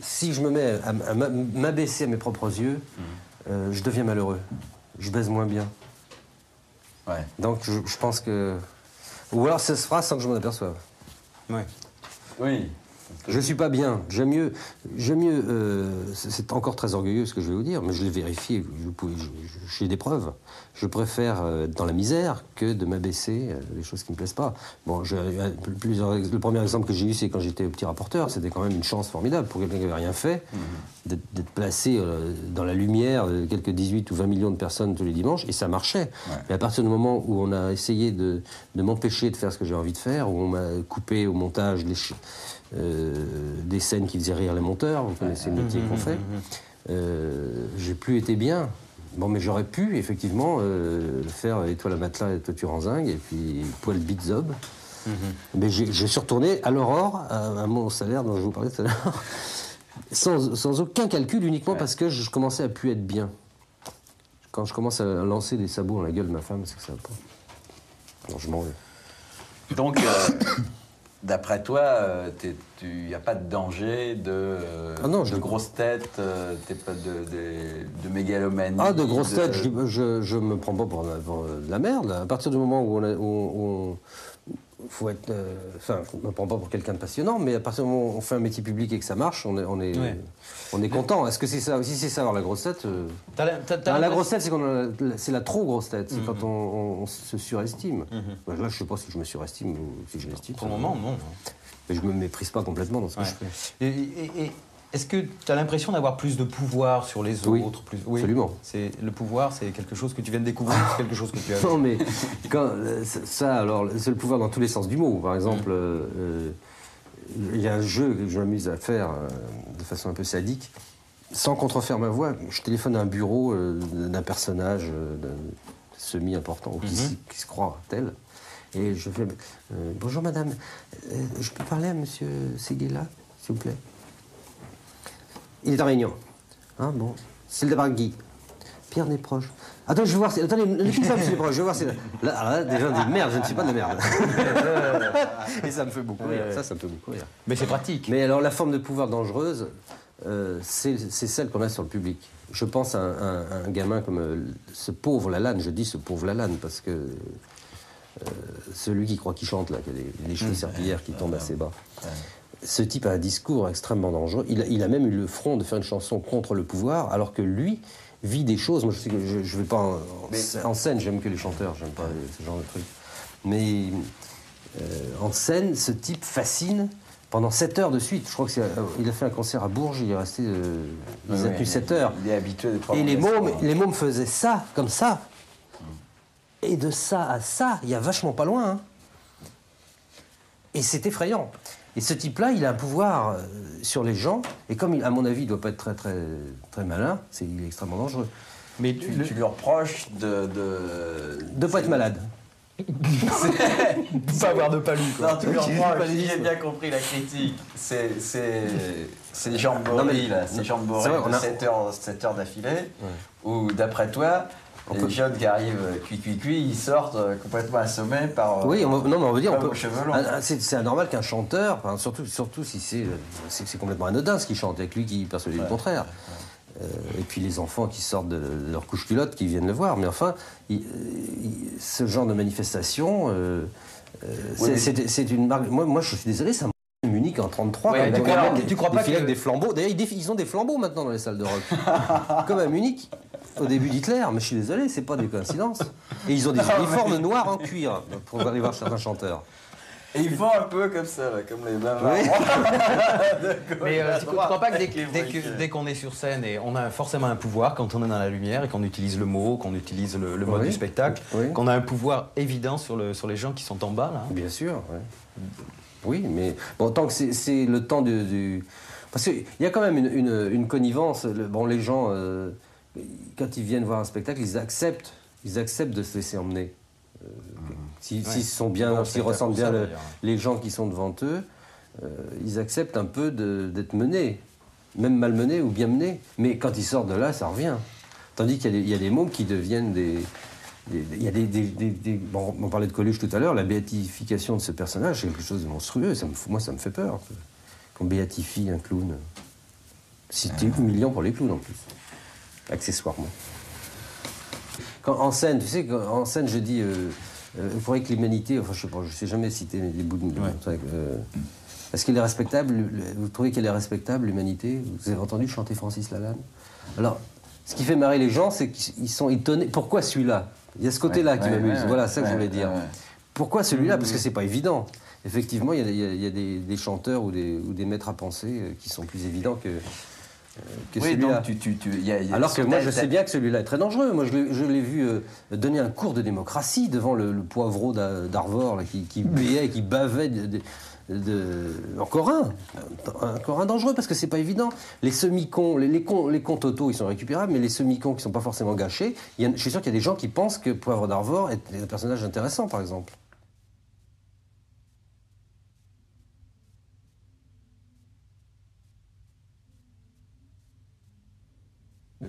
si je me mets à m'abaisser à mes propres yeux, je deviens malheureux. Je baise moins bien. Ouais. Donc je pense que... Ou alors ça se fera sans que je m'en aperçoive. Ouais. Oui. Je suis pas bien. J'aime mieux c'est encore très orgueilleux ce que je vais vous dire, mais je l'ai vérifié. J'ai des preuves. Je préfère être dans la misère que de m'abaisser les choses qui me plaisent pas. Bon, le premier exemple que j'ai eu, c'est quand j'étais petit rapporteur. C'était quand même une chance formidable pour quelqu'un qui n'avait rien fait, d'être placé dans la lumière de quelques 18 ou 20 millions de personnes tous les dimanches, et ça marchait. Ouais. Mais à partir du moment où on a essayé de m'empêcher de faire ce que j'ai envie de faire, où on m'a coupé au montage des scènes qui faisaient rire les monteurs, vous connaissez le métier qu'on fait, j'ai plus été bien. Bon, mais j'aurais pu, effectivement, faire Étoile à matelas et Toiture en zinc, et puis Poil bite zob. Mais je suis retourné à l'aurore, à mon salaire dont je vous parlais tout à l'heure, sans aucun calcul, uniquement parce que je commençais à plus être bien. Quand je commence à lancer des sabots dans la gueule de ma femme, c'est que ça va pas. Alors je m'en vais. Donc... D'après toi, il n'y a pas de danger de grosses têtes, de mégalomanie. Ah, de grosses têtes, je me prends pas pour de la merde. À partir du moment où faut être... Enfin, je me prends pas pour quelqu'un de passionnant, mais à partir du moment où on fait un métier public et que ça marche, on est content. Est-ce que c'est ça? Si c'est ça, avoir la grosse tête... la grosse tête, c'est la trop grosse tête. C'est quand on se surestime. Là, je sais pas si je me surestime ou si je m'estime. Pour le moment, non. Mais je me méprise pas complètement dans ce que je fais. Est-ce que tu as l'impression d'avoir plus de pouvoir sur les Oui, autres oui, absolument. Le pouvoir, c'est quelque chose que tu viens de découvrir, c'est quelque chose que tu as... Non, mais ça, alors, c'est le pouvoir dans tous les sens du mot. Par exemple, il y a un jeu que je m'amuse à faire de façon un peu sadique. Sans contrefaire ma voix, je téléphone à un bureau d'un personnage semi-important, ou qui se croit tel. Et je fais bonjour madame, je peux parler à monsieur Seguela, s'il vous plaît? Il est en réunion. Hein, bon. C'est le Dabragui. Pierre n'est proche. Attends, je vais voir. Attendez, ne quittez pas, monsieur proche, je vais voir. Là, déjà, on dit merde, je ne suis pas de la merde. Et ça me fait beaucoup rire. Ça me fait beaucoup rire. Mais c'est pratique. Mais alors, la forme de pouvoir dangereuse, c'est celle qu'on a sur le public. Je pense à un gamin comme ce pauvre Lalanne. Je dis ce pauvre Lalanne parce que celui qui croit qu'il chante, là, qui a les cheveux serpillères qui tombent assez bas. Ce type a un discours extrêmement dangereux. Il a même eu le front de faire une chanson contre le pouvoir, alors que lui vit des choses. Moi, je sais que je vais pas en scène, j'aime que les chanteurs, j'aime pas ce genre de trucs. Mais en scène, ce type fascine pendant 7 heures de suite. Je crois qu'il a fait un concert à Bourges, il est resté. Il a tenu 7 heures. Il est habitué des trois. Et les mômes faisaient ça, comme ça. Et de ça à ça, il y a vachement pas loin. Hein. Et c'est effrayant. Et ce type-là, il a un pouvoir sur les gens, et comme, à mon avis, il ne doit pas être très, très, très malin, il est extrêmement dangereux. Mais tu lui reproches de ne pas être malade. Pas avoir de palu, quoi. Non, tu lui reproches, si j'ai bien compris la critique, c'est les jamboreries, là, ces jamboreries de 7 heures d'affilée, où, d'après toi, les jeunes qui arrivent cuit, ils sortent complètement assommés par. Oui, non, mais on veut dire. Cheveux longs. C'est anormal qu'un chanteur, enfin, surtout si c'est complètement anodin ce qu'il chante, avec lui qui persuade le contraire. Et puis les enfants qui sortent de leur couche-culotte, qui viennent le voir. Mais enfin, ce genre de manifestation, c'est une marque. Moi, je suis désolé, ça me Munich en 1933. Tu crois pas que avec des flambeaux. D'ailleurs, ils ont des flambeaux maintenant dans les salles de rock. Comme à Munich. Au début d'Hitler, mais je suis désolé, c'est pas des coïncidences. Et ils ont des uniformes noirs en cuir pour aller voir certains chanteurs. Et ils font un peu comme ça, là, comme les Bavarois. Oui. Mais tu ne crois pas que dès qu'on est sur scène, et on a forcément un pouvoir quand on est dans la lumière et qu'on utilise le mot, qu'on utilise le mode du spectacle, qu'on a un pouvoir évident sur les gens qui sont en bas, là. Bien sûr, oui, mais bon, tant que c'est le temps du... Parce qu'il y a quand même une connivence. Les gens... quand ils viennent voir un spectacle, ils acceptent de se laisser emmener. S'ils sont bien, s'ils ressentent bien les gens qui sont devant eux, ils acceptent un peu d'être menés, même mal menés ou bien menés. Mais quand ils sortent de là, ça revient. Tandis qu'il y a des mômes qui deviennent bon, on parlait de Coluche tout à l'heure, la béatification de ce personnage, c'est quelque chose de monstrueux. Moi, ça me fait peur. Qu'on béatifie un clown. C'était humiliant pour les clowns en plus. Accessoirement. En scène, tu sais, en scène, je dis, vous croyez que l'humanité, enfin, je sais jamais citer des bouts de... Est-ce qu'elle est respectable? Vous trouvez qu'elle est respectable, l'humanité? Vous avez entendu chanter Francis Lalanne? Alors, ce qui fait marrer les gens, c'est qu'ils sont étonnés. Pourquoi celui-là? Il y a ce côté-là qui m'amuse. Voilà, c'est ça que je voulais dire. Pourquoi celui-là? Parce que c'est pas évident. Effectivement, il y a des chanteurs ou des maîtres à penser qui sont plus évidents que celui-là. Alors que moi, je sais bien que celui-là est très dangereux. Moi, je l'ai vu donner un cours de démocratie devant le poivreau d'Arvor qui béait, qui bavait encore un dangereux, parce que c'est pas évident. Les semi-cons, les cons totaux, ils sont récupérables, mais les semi-cons qui sont pas forcément gâchés, je suis sûr qu'il y a des gens qui pensent que Poivre d'Arvor est un personnage intéressant, par exemple.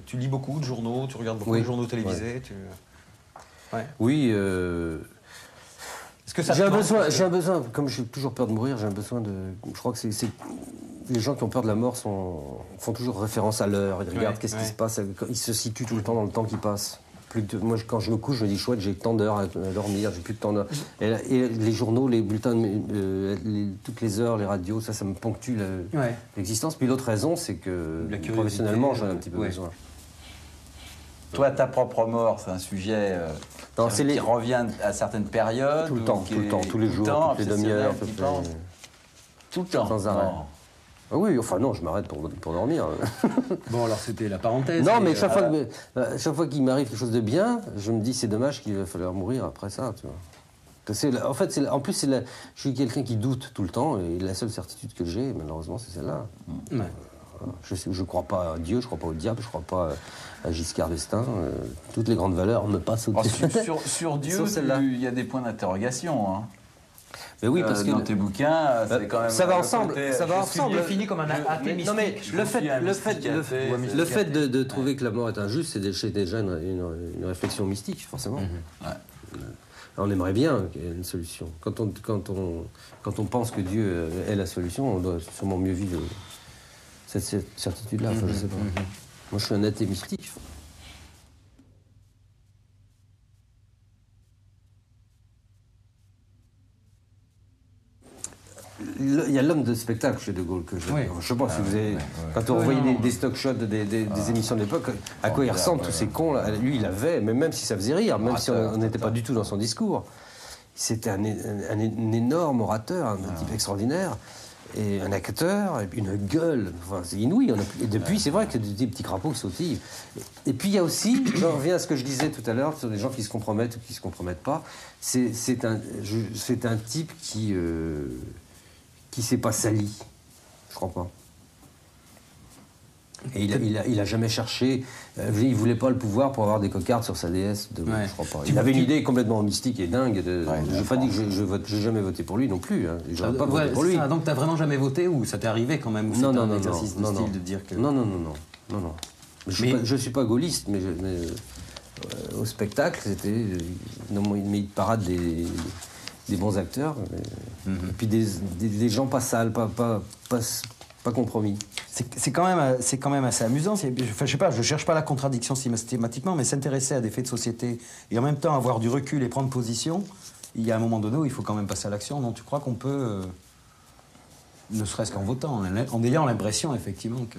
Tu lis beaucoup de journaux, tu regardes beaucoup de journaux télévisés. Oui. Est-ce que ça j'ai un besoin, comme j'ai toujours peur de mourir, j'ai un besoin de... Je crois que c'est les gens qui ont peur de la mort font toujours référence à l'heure. Ils regardent qu'est-ce qui se passe. Ils se situent tout le temps dans le temps qui passe. Moi, quand je me couche, je me dis chouette, j'ai tant d'heures à dormir, j'ai plus de temps d'heures. Et les journaux, les bulletins, toutes les heures, les radios, ça me ponctue l'existence. Puis l'autre raison, c'est que professionnellement, j'en ai un petit peu besoin. Toi, ta propre mort, c'est un sujet qui revient à certaines périodes. Tout le temps, tous les jours, toutes les demi-heures, tout le temps. Sans arrêt. Ah oui, enfin non, je m'arrête pour dormir. Bon, alors c'était la parenthèse. Non, mais chaque fois qu'il m'arrive quelque chose de bien, je me dis c'est dommage qu'il va falloir mourir après ça, tu vois. En plus, je suis quelqu'un qui doute tout le temps, et la seule certitude que j'ai, malheureusement, c'est celle-là. Ouais. Je ne crois pas à Dieu, je ne crois pas au diable, je ne crois pas à Giscard d'Estaing. Toutes les grandes valeurs me passent au-dessus. Sur Dieu, il y a des points d'interrogation. Hein. Mais oui, parce que dans tes bouquins, c'est quand même. Ça va ensemble. Ça va ensemble. Fini comme un athée mystique. Non mais le fait de trouver que la mort est injuste, c'est déjà une réflexion mystique, forcément. On aimerait bien qu'il y ait une solution. Quand on pense que Dieu est la solution, on doit sûrement mieux vivre cette certitude-là. Enfin, je sais pas. Moi, je suis un athée mystique. Il y a l'homme de spectacle chez De Gaulle que je. Oui. Je sais pas si vous avez. Quand on voyait des stock shots des émissions de l'époque, à quoi ils ressemblent tous ces cons là. Lui, il avait, mais même si ça faisait rire, même si on n'était pas du tout dans son discours, c'était un énorme orateur, un type extraordinaire, et un acteur, et une gueule. Enfin, c'est inouï. Et depuis, c'est vrai que des petits crapauds qui sautillent. Et puis il y a aussi, j'en reviens à ce que je disais tout à l'heure sur les gens qui se compromettent ou qui se compromettent pas. C'est un type qui s'est pas sali, je crois pas. Et il a jamais cherché. Il voulait pas le pouvoir pour avoir des cocardes sur sa déesse. Je crois pas. Il avait une idée complètement mystique et dingue. Je n'ai pas dit que j'ai jamais voté pour lui non plus. Hein. J'aurais pas voté pour lui. Donc t'as vraiment jamais voté ou ça t'est arrivé quand même? Non, de dire que. Non. Je suis pas gaulliste, mais au spectacle, c'était une parade des bons acteurs, et puis des gens pas sales, pas compromis. C'est quand même assez amusant. Enfin, je sais pas, je cherche pas la contradiction systématiquement, mais s'intéresser à des faits de société et en même temps avoir du recul et prendre position, il y a un moment donné où il faut quand même passer à l'action. Donc tu crois qu'on peut, ne serait-ce qu'en votant, en ayant l'impression effectivement que...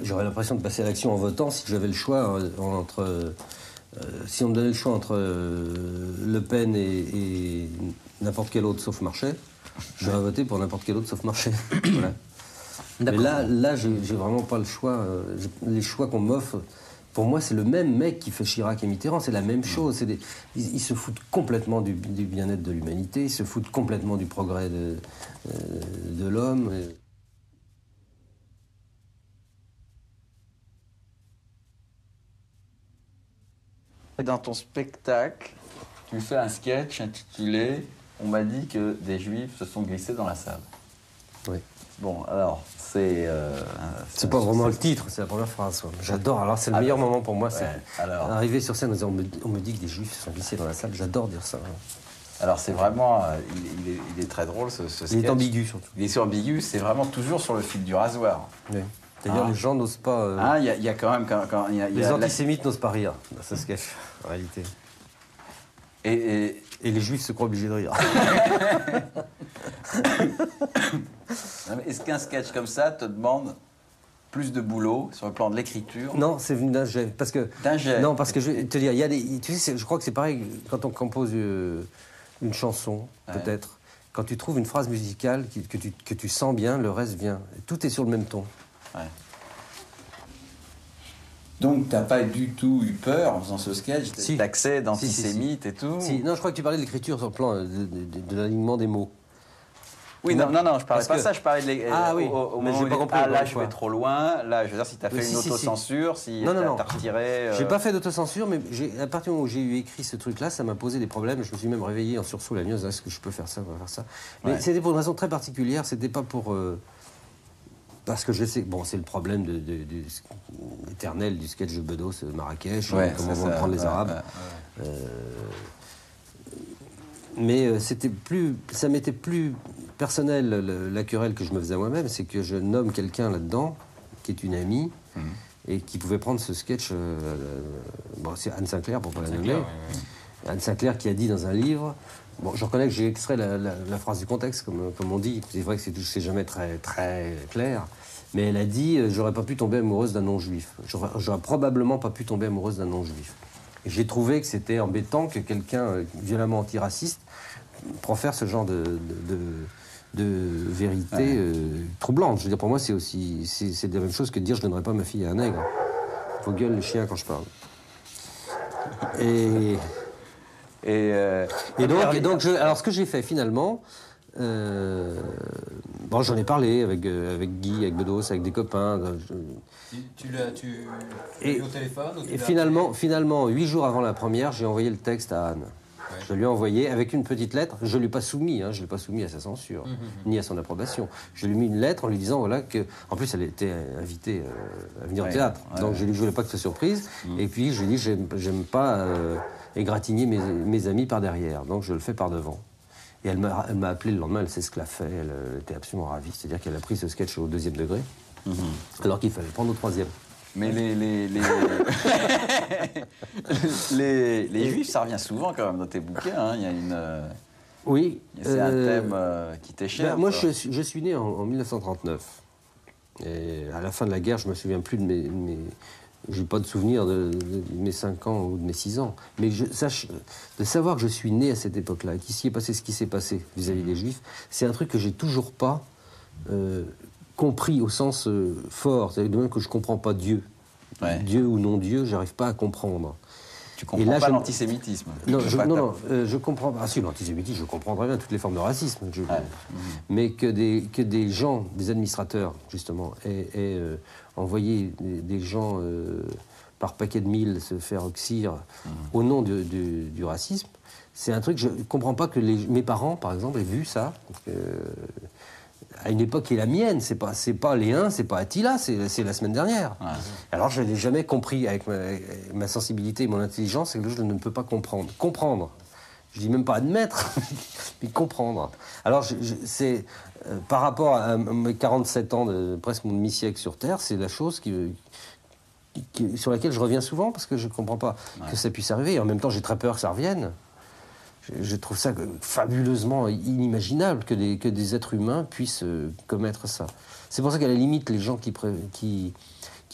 J'aurais l'impression de passer à l'action en votant si j'avais le choix entre... si on me donnait le choix entre Le Pen et n'importe quel autre sauf Marchais, j'aurais voté pour n'importe quel autre sauf Marchais. Voilà. Mais là j'ai vraiment pas le choix. Les choix qu'on m'offre, pour moi, c'est le même mec qui fait Chirac et Mitterrand, c'est la même chose. Ils se foutent complètement du bien-être de l'humanité, ils se foutent complètement du progrès de l'homme. Dans ton spectacle, tu fais un sketch intitulé « On m'a dit que des juifs se sont glissés dans la salle ». Oui. Bon, alors, c'est pas vraiment le titre, c'est la première phrase. J'adore, alors c'est le meilleur moment pour moi, c'est arriver sur scène en disant on me dit que des juifs se sont glissés dans la salle, j'adore dire ça. Alors c'est vraiment, il est très drôle ce sketch. Il est ambigu surtout. Il est ambigu, c'est vraiment toujours sur le fil du rasoir. Oui. D'ailleurs, les gens n'osent pas... Il y a quand même... les antisémites n'osent pas rire dans ce sketch, en réalité. Et les juifs se croient obligés de rire. Est-ce qu'un sketch comme ça te demande plus de boulot sur le plan de l'écriture? Non, c'est d'un jet. Parce que, non, parce que je vais te dire, il y a des... Tu sais, je crois que c'est pareil quand on compose une chanson, peut-être. Quand tu trouves une phrase musicale que tu sens bien, le reste vient. Tout est sur le même ton. Ouais. Donc, t'as pas du tout eu peur en faisant ce sketch d'accès d'antisémite et tout? Si. Non, je crois que tu parlais de l'écriture sur le plan de l'alignement des mots. Oui, non, je parlais pas ça, je parlais de mais j'ai pas compris. Là, je vais trop loin. Là, je veux dire, si t'as fait une autocensure, si t'as retiré... J'ai pas fait d'autocensure, mais à partir du moment où j'ai écrit ce truc-là, ça m'a posé des problèmes. Je me suis même réveillé en sursaut la nuit, est-ce que je peux faire ça, on va faire ça. Mais c'était pour une raison très particulière, c'était pas pour... Parce que je sais, bon, c'est le problème éternel du sketch de Bedos, Marrakech, comment vont prendre les Arabes. Mais ça m'était plus personnel, la querelle que je me faisais à moi-même, c'est que je nomme quelqu'un là-dedans, qui est une amie, et qui pouvait prendre ce sketch. C'est Anne Sinclair, pour ne pas la nommer. Anne Sinclair qui a dit dans un livre... Bon, je reconnais que j'ai extrait la phrase du contexte, comme on dit. C'est vrai que c'est jamais très, très clair. Mais elle a dit « J'aurais pas pu tomber amoureuse d'un non-juif. J'aurais probablement pas pu tomber amoureuse d'un non-juif. » Et j'ai trouvé que c'était embêtant que quelqu'un violemment antiraciste profère ce genre de vérité troublante. Je veux dire, pour moi, c'est la même chose que de dire je ne donnerai pas ma fille à un nègre. Faut gueuler les chiens quand je parle. Alors, ce que j'ai fait finalement, bon, j'en ai parlé avec Guy, avec Bedos, avec des copains. Tu l'as eu au téléphone Et finalement, 8 jours avant la première, j'ai envoyé le texte à Anne. Ouais. Je lui ai envoyé avec une petite lettre. Je ne l'ai pas soumis, je ne l'ai pas soumis à sa censure, ni à son approbation. Je lui ai mis une lettre en lui disant voilà que. En plus, elle était invitée à venir au théâtre, donc je lui voulais pas que ce soit surprise. Et puis je lui ai dit j'aime pas égratigner mes amis par derrière, donc je le fais par devant. Et elle m'a appelé le lendemain, elle sait ce qu'elle a fait, elle était absolument ravie. C'est-à-dire qu'elle a pris ce sketch au 2e degré, alors qu'il fallait le prendre au 3e. Mais les Juifs, ça revient souvent quand même dans tes bouquins. Il y a une. Oui. C'est un thème qui t'est cher. Moi, je suis né en 1939. Et à la fin de la guerre, je me souviens plus de mes j'ai pas de souvenir de mes 5 ans ou de mes 6 ans. Mais de savoir que je suis né à cette époque-là, qu'il s'y est passé ce qui s'est passé vis-à-vis des Juifs, c'est un truc que j'ai toujours pas compris au sens fort. C'est de même que je comprends pas Dieu. Ouais. Dieu ou non Dieu, j'arrive pas à comprendre. Tu comprends pas l'antisémitisme? Non, je comprends pas. Ah si, l'antisémitisme, je comprends très bien toutes les formes de racisme. Mais que des gens, des administrateurs, justement, aient envoyé des gens par paquet de mille se faire oxyre au nom du racisme, c'est un truc, je ne comprends pas que mes parents, par exemple, aient vu ça. À une époque qui est la mienne, c'est pas Léon, c'est pas Attila, c'est la semaine dernière. Ouais. Alors je l'ai jamais compris avec ma sensibilité et mon intelligence, c'est que je ne peux pas comprendre. Comprendre, je dis même pas admettre, mais comprendre. Alors c'est par rapport à mes 47 ans, presque mon demi-siècle sur Terre, c'est la chose sur laquelle je reviens souvent parce que je comprends pas que ça puisse arriver. Et en même temps, j'ai très peur que ça revienne. Je trouve ça fabuleusement inimaginable que des êtres humains puissent commettre ça. C'est pour ça qu'à la limite, les gens qui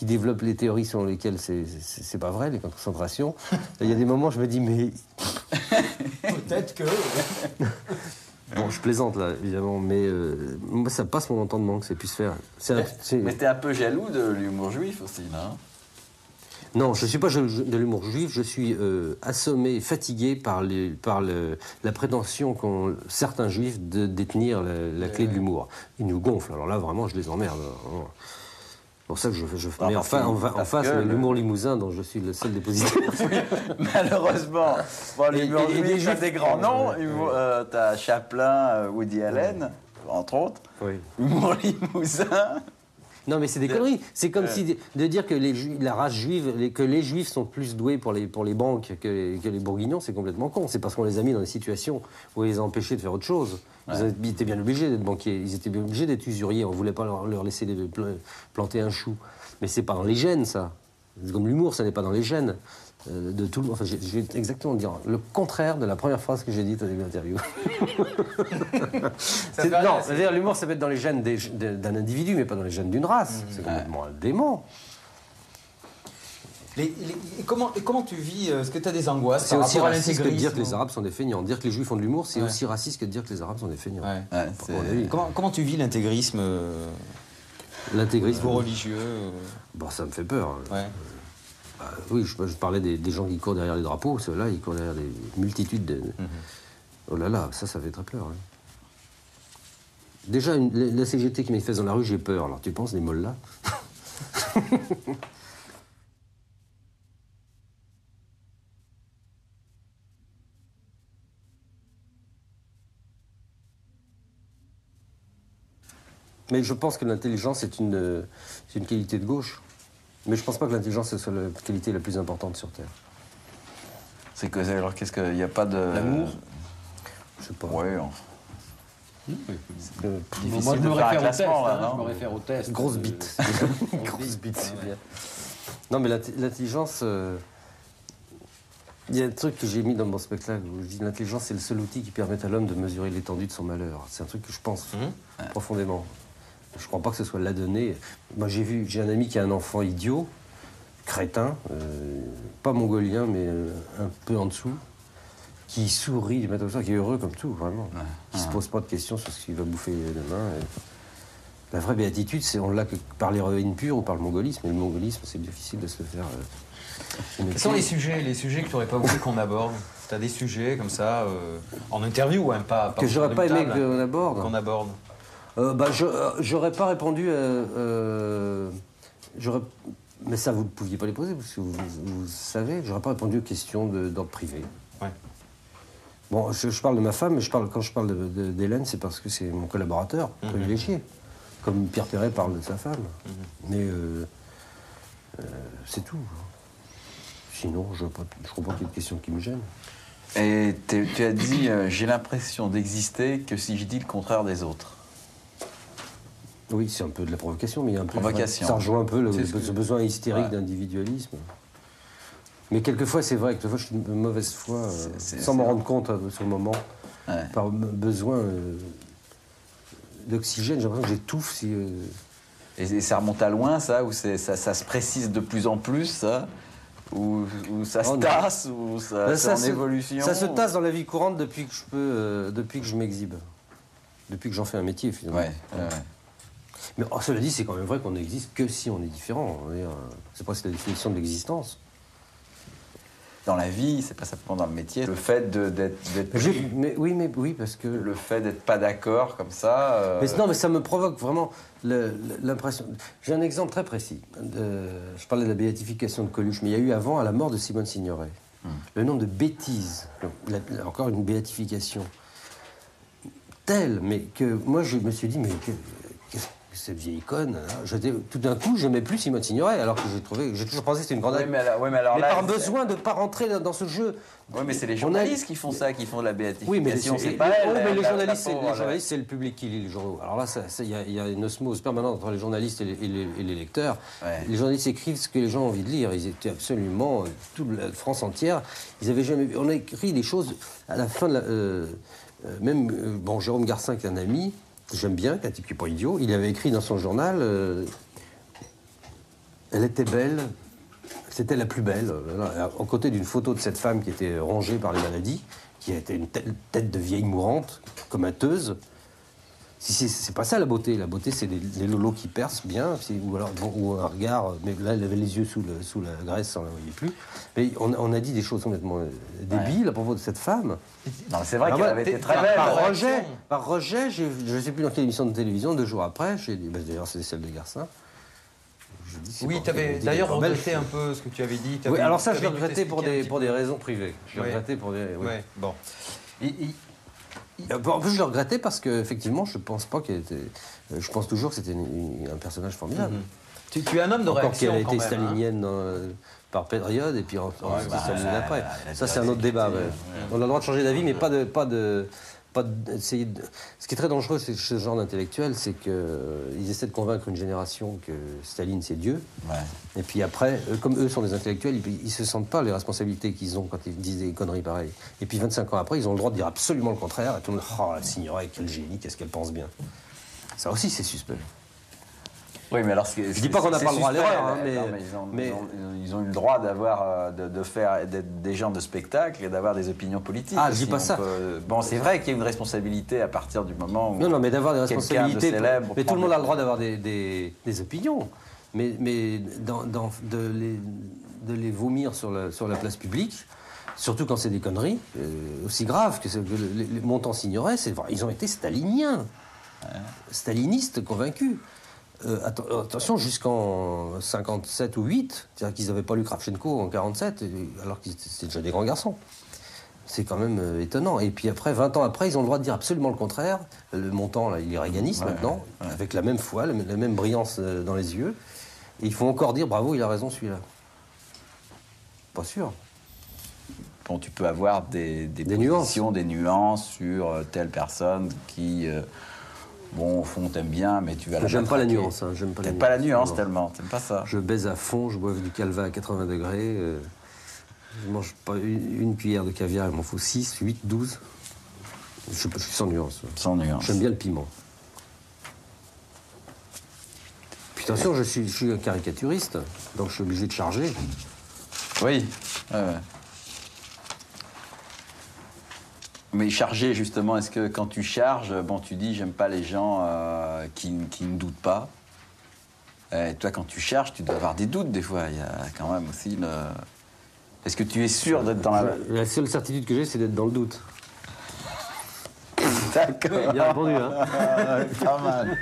développent les théories selon lesquelles c'est pas vrai, les concentrations, il y a des moments où je me dis, mais... Peut-être que... Bon, je plaisante là, évidemment, mais moi, ça passe mon entendement que ça puisse faire. Mais t'es un peu jaloux de l'humour juif aussi, non? Non, je ne suis pas de l'humour juif, je suis assommé, fatigué par la prétention qu'ont certains juifs de détenir la clé de l'humour. Ils nous gonflent, alors là, vraiment, je les emmerde. C'est pour ça que je mets en face l'humour limousin dont je suis le seul dépositaire. Malheureusement, l'humour juif a des grands noms. T'as Chaplin, Woody Allen, entre autres. Oui. L'humour limousin... Non, mais c'est des conneries. C'est comme si de dire que la race juive, que les juifs sont plus doués pour les banques que les bourguignons, c'est complètement con. C'est parce qu'on les a mis dans des situations où on les a empêchés de faire autre chose. Ils étaient bien obligés d'être banquiers, ils étaient bien obligés d'être usuriers. On ne voulait pas leur laisser planter un chou. Mais c'est pas dans les gènes, ça. C'est comme l'humour, ça n'est pas dans les gènes. De tout, enfin, je vais exactement dire le contraire de la première phrase que j'ai dite au début de l'interview. Non, c'est-à-dire l'humour, ça peut être dans les gènes d'un individu, mais pas dans les gènes d'une race. C'est complètement dément. Comment tu vis? Est-ce que tu as des angoisses? C'est aussi raciste que de dire que les Arabes sont des feignants. Dire que les Juifs font de l'humour, c'est aussi raciste que de dire que les Arabes sont des feignants. Comment tu vis l'intégrisme? L'intégrisme religieux? Bon, ça me fait peur. Oui, je parlais des gens qui courent derrière les drapeaux. Ceux-là, ils courent derrière des multitudes de... Oh là là, ça fait très peur. Déjà, la CGT qui manifeste dans la rue, j'ai peur. Alors, tu penses, les mollahs? Mais je pense que l'intelligence, c'est une qualité de gauche. Mais je ne pense pas que l'intelligence soit la qualité la plus importante sur Terre. C'est que alors qu'est-ce qu'il n'y a pas de... L'amour? Je sais pas. Ouais. Moi, je me réfère au test. Je me réfère au test. Grosse bite. Grosse bite, c'est bien. Non, mais l'intelligence... Il y a un truc que j'ai mis dans mon spectacle où je dis l'intelligence, c'est le seul outil qui permet à l'homme de mesurer l'étendue de son malheur. C'est un truc que je pense profondément. Je ne crois pas que ce soit la donnée. Moi, j'ai un ami qui a un enfant idiot, crétin, pas mongolien, mais un peu en dessous, qui sourit, qui est heureux comme tout, vraiment. Qui ne se pose pas de questions sur ce qu'il va bouffer demain. La vraie béatitude, on l'a que par l'héroïne pure ou par le mongolisme. Et le mongolisme, c'est difficile de se le faire. Quels sont les sujets que tu n'aurais pas voulu qu'on aborde? Tu as des sujets comme ça, en interview, hein, pas que j'aurais pas aimé qu'on aborde. J'aurais pas répondu mais ça, vous ne pouviez pas les poser, parce que vous savez, j'aurais pas répondu aux questions d'ordre privé. Ouais. Bon, je parle de ma femme, mais quand je parle d'Hélène, c'est parce que c'est mon collaborateur privilégié. Comme Pierre Perret parle de sa femme. Mais c'est tout. Sinon, je ne crois pas qu'il y ait de questions qui me gênent. Et tu as dit j'ai l'impression d'exister que si je dis le contraire des autres. Oui, c'est un peu de la provocation, mais il y a un peu ça rejoint un peu ce besoin hystérique d'individualisme. Mais quelquefois, c'est vrai que je suis de mauvaise foi, sans m'en rendre compte sur le moment, par besoin d'oxygène. J'ai l'impression que j'étouffe. Et ça remonte à loin, ça, ou ça se précise de plus en plus, ça? Ou ça se tasse, ou c'est en évolution? Ça se tasse dans la vie courante depuis que je m'exhibe. Depuis que j'en fais un métier, finalement. Mais cela dit, c'est quand même vrai qu'on n'existe que si on est différent. C'est presque la définition de l'existence. Dans la vie, c'est pas simplement dans le métier. Le fait d'être... Oui, parce que... Le fait d'être pas d'accord, comme ça... Mais ça me provoque vraiment l'impression... J'ai un exemple très précis. Je parlais de la béatification de Coluche, mais il y a eu avant, à la mort de Simone Signoret, le nombre de bêtises, encore une béatification, telle, mais que moi, je me suis dit, mais qu'est-ce que cette vieille conne, tout d'un coup, je n'aimais plus Simone Signoret, alors que j'ai toujours pensé que c'était une grande... mais par besoin de ne pas rentrer dans ce jeu. Oui, mais c'est les journalistes qui font ça, qui font de la béatification. Oui, mais c'est pas elle. Mais les journalistes, c'est le public qui lit les journaux. Alors là, il y a une osmose permanente entre les journalistes et les lecteurs. Les journalistes écrivent ce que les gens ont envie de lire. Ils étaient absolument, toute la France entière, ils avaient jamais vu... On a écrit des choses à la fin de la... Jérôme Garcin, qui est un ami, que j'aime bien, qui est un type qui n'est pas idiot, il avait écrit dans son journal elle était belle, c'était la plus belle, à côté d'une photo de cette femme qui était rongée par les maladies, qui était une tête de vieille mourante, comateuse. C'est pas ça la beauté. La beauté, c'est des lolos qui percent bien, ou un regard. Mais là, elle avait les yeux sous la graisse, on ne la voyait plus. Mais on a dit des choses complètement débiles à propos de cette femme. Non, c'est vrai qu'elle avait été très belle. Par rejet, je ne sais plus dans quelle émission de télévision, 2 jours après, j'ai dit, d'ailleurs, c'est celle de Garcin. Oui, tu avais d'ailleurs regretté un peu ce que tu avais dit. Oui, alors ça, je l'ai regretté pour des raisons privées. Je l'ai regretté pour des... Oui. Bon. En plus, je le regrettais parce qu'effectivement, je pense pas qu'elle était... Je pense toujours que c'était un personnage formidable. Tu es un homme de réaction, qu'elle a été quand même, stalinienne par période, et puis c'était stalinien après. Ça, c'est un autre débat. On a le droit de changer d'avis, mais pas d'essayer de... Ce qui est très dangereux chez ce genre d'intellectuels, c'est qu'ils essaient de convaincre une génération que Staline, c'est Dieu. Et puis après, comme eux sont des intellectuels, ils ne se sentent pas les responsabilités qu'ils ont quand ils disent des conneries pareilles. Et puis 25 ans après, ils ont le droit de dire absolument le contraire. Et tout le monde, oh, la Signoret, quel génie, qu'est-ce qu'elle pense bien. Ça aussi, c'est suspect. Oui, mais alors je dis pas qu'on n'a pas le droit à l'erreur, mais ils ont eu le droit d'être des gens de spectacle et d'avoir des opinions politiques. Ah, je dis pas ça. Bon, c'est vrai qu'il y a une responsabilité à partir du moment où... Non, mais d'avoir des responsabilités. Mais tout le monde a le droit d'avoir des opinions. Mais de les vomir sur la place publique, surtout quand c'est des conneries, aussi graves que les montants Signoret, ils ont été staliniens. Stalinistes convaincus. Attention, jusqu'en 57 ou 8, c'est-à-dire qu'ils n'avaient pas lu Kravchenko en 47, alors qu'ils étaient déjà des grands garçons. C'est quand même étonnant. Et puis après, 20 ans après, ils ont le droit de dire absolument le contraire. Le montant, là, il est réganiste maintenant, avec la même foi, la même brillance dans les yeux. Et ils font encore dire, bravo, il a raison celui-là. Pas sûr. Bon, tu peux avoir des positions, des nuances sur telle personne qui... Bon, au fond, t'aimes bien, mais tu vas la... J'aime pas la nuance. T'aimes pas la nuance tellement, t'aimes pas ça. Je baise à fond, je bois du calva à 80 degrés. Je mange pas une cuillère de caviar, il m'en faut 6, 8, 12. Je suis sans nuance. Sans nuance. J'aime bien le piment. Puis attention, je suis un caricaturiste, donc je suis obligé de charger. Oui. Mais charger, justement, est-ce que quand tu charges, bon, tu dis, j'aime pas les gens qui ne doutent pas. Et toi, quand tu charges, tu dois avoir des doutes, des fois. Il y a quand même aussi le... Est-ce que tu es sûr d'être dans la... La seule certitude que j'ai, c'est d'être dans le doute. D'accord. Bien répondu, hein. Pas mal.